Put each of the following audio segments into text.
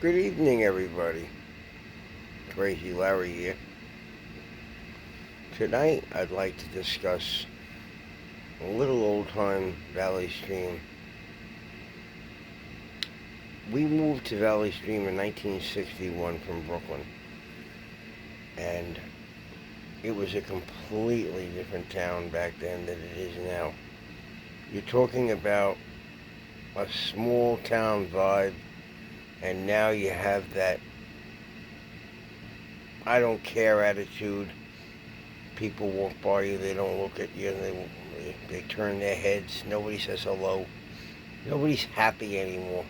Good evening, everybody. Crazy Larry here. Tonight, I'd like to discuss a little old time Valley Stream. We moved to Valley Stream in 1961 from Brooklyn, and it was a completely different town back then than it is now. You're talking about a small town vibe, and now you have that I don't care attitude. People walk by you, they don't look at you, they turn their heads. Nobody says hello. Nobody's happy anymore.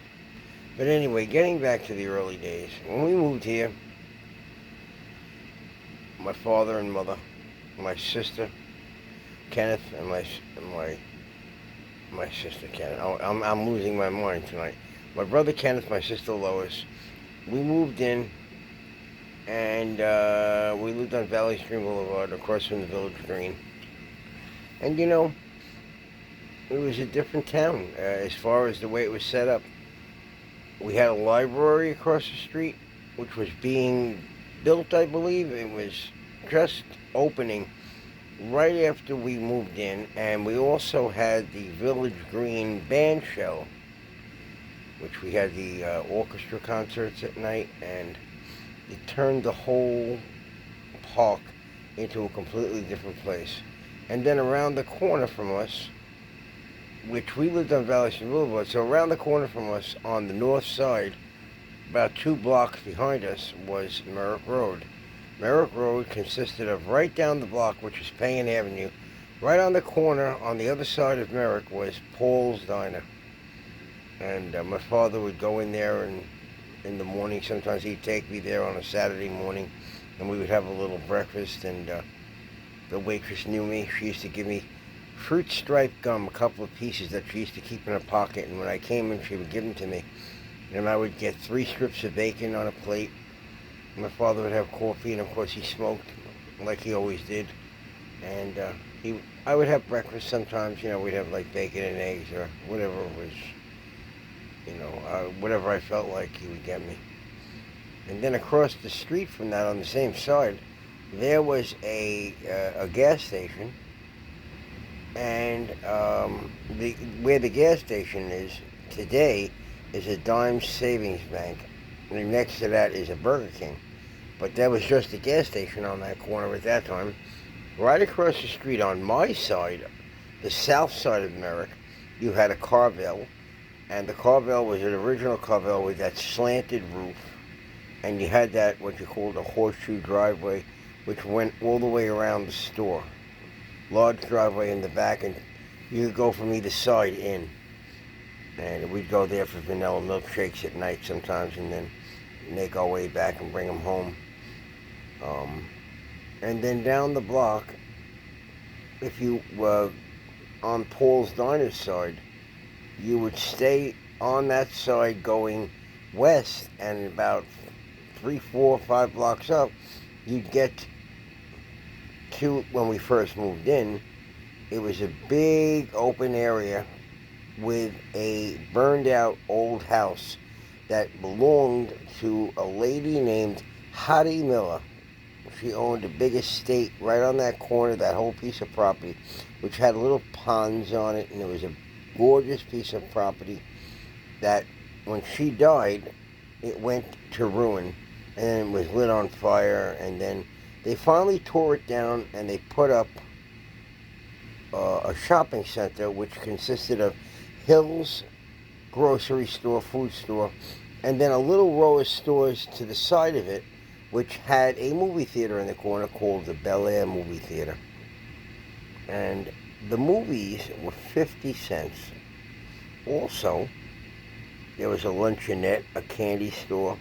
But anyway, getting back to the early days, when we moved here, my father and mother, my sister Kenneth, and my sister Kenneth. I'm losing my mind tonight. My brother Kenneth, my sister Lois. We moved in, and we lived on Valley Stream Boulevard, across from the Village Green. And it was a different town as far as the way it was set up. We had a library across the street, which was being built, I believe. It was just opening right after we moved in, and we also had the Village Green band shell, which we had the orchestra concerts at night, and it turned the whole park into a completely different place. And then around the corner from us, which we lived on Valley Stream Boulevard, so around the corner from us on the north side, about 2 blocks behind us, was Merrick Road. Merrick Road consisted of, right down the block, which is Payne Avenue, right on the corner on the other side of Merrick was Paul's Diner. And my father would go in there, and in the morning, sometimes he'd take me there on a Saturday morning, and we would have a little breakfast. And the waitress knew me. She used to give me fruit stripe gum, a couple of pieces that she used to keep in her pocket, and when I came in, she would give them to me. And I would get 3 strips of bacon on a plate. My father would have coffee, and of course he smoked, like he always did. And I would have breakfast sometimes. We'd have like bacon and eggs or whatever it was. Whatever I felt like, he would get me. And then across the street from that, on the same side, there was a gas station. And where the gas station is today is a Dime Savings Bank. And next to that is a Burger King. But that was just a gas station on that corner at that time. Right across the street on my side, the south side of Merrick, you had a Carvel. And the Carvel was an original Carvel with that slanted roof. And you had that, what you called a horseshoe driveway, which went all the way around the store. Large driveway in the back, and you could go from either side in. And we'd go there for vanilla milkshakes at night sometimes, and then make our way back and bring them home. And then down the block, if you were on Paul's Diner's side, you would stay on that side going west, and about 3, 4, 5 blocks up, you'd get to, when we first moved in, it was a big open area with a burned out old house that belonged to a lady named Hattie Miller. She owned a big estate right on that corner, that whole piece of property, which had little ponds on it, and it was a gorgeous piece of property that, when she died, it went to ruin, and it was lit on fire. And then they finally tore it down, and they put up a shopping center, which consisted of Hills grocery store, food store, and then a little row of stores to the side of it, which had a movie theater in the corner called the Bel Air Movie Theater. And the movies were 50 cents. Also, there was a luncheonette, a candy store.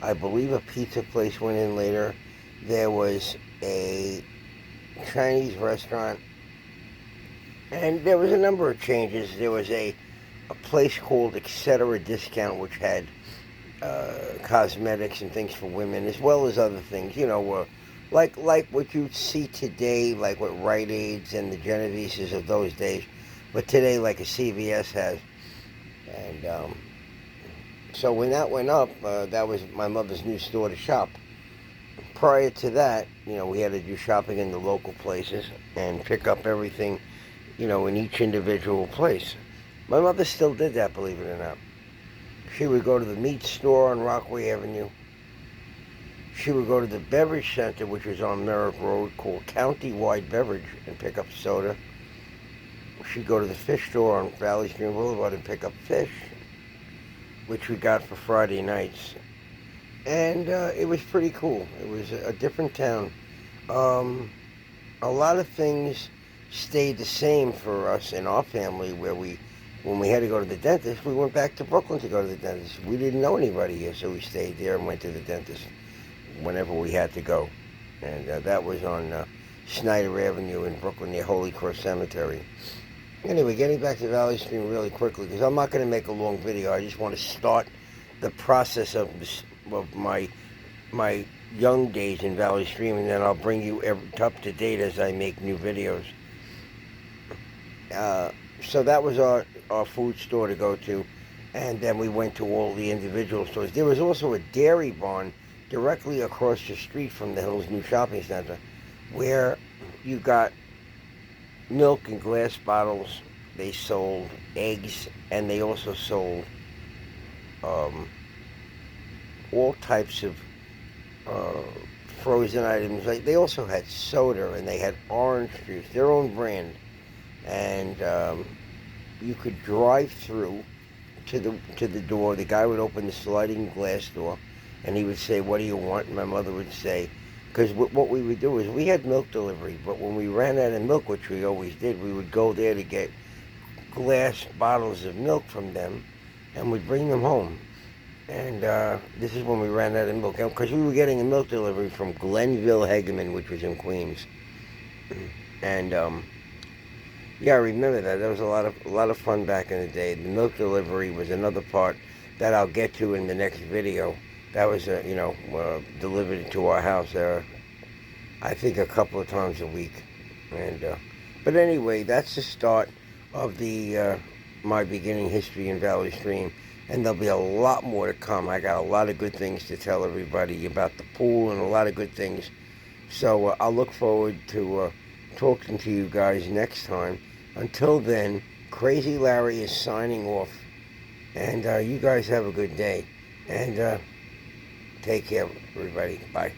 I believe a pizza place went in later. There was a Chinese restaurant. And there was a number of changes. There was a place called Etc. Discount, which had cosmetics and things for women, as well as other things, like what you'd see today, like what Rite Aids and the Genovese's of those days, but today like a CVS has. And So when that went up, that was my mother's new store to shop. Prior to that, we had to do shopping in the local places and pick up everything, in each individual place. My mother still did that, believe it or not. She would go to the meat store on Rockaway Avenue. She would go to the beverage center, which was on Merrick Road, called County-Wide Beverage, and pick up soda. She'd go to the fish store on Valley Stream Boulevard and pick up fish, which we got for Friday nights. And it was pretty cool. It was a different town. A lot of things stayed the same for us in our family, where when we had to go to the dentist, we went back to Brooklyn to go to the dentist. We didn't know anybody here, so we stayed there and went to the dentist whenever we had to go. And that was on Snyder Avenue in Brooklyn near Holy Cross Cemetery. Anyway, getting back to Valley Stream really quickly, because I'm not going to make a long video. I just want to start the process of my young days in Valley Stream, and then I'll bring you up to date as I make new videos. So that was our food store to go to, and then we went to all the individual stores. There was also a dairy barn directly across the street from the Hills New Shopping Center, where you got milk in glass bottles. They sold eggs, and they also sold all types of frozen items. Like, they also had soda, and they had orange juice, their own brand. And you could drive through to the door. The guy would open the sliding glass door, and he would say, "What do you want?" And my mother would say, because what we would do is we had milk delivery, but when we ran out of milk, which we always did, we would go there to get glass bottles of milk from them, and we'd bring them home. And this is when we ran out of milk, because we were getting a milk delivery from Glenville Hegeman, which was in Queens. And yeah, I remember that. That was a lot of fun back in the day. The milk delivery was another part that I'll get to in the next video. That was delivered to our house, I think a couple of times a week. And but anyway, that's the start of the my beginning history in Valley Stream, and there'll be a lot more to come. I got a lot of good things to tell everybody about the pool and a lot of good things. So I'll look forward to talking to you guys next time. Until then, Crazy Larry is signing off, and you guys have a good day, and take care, everybody. Bye.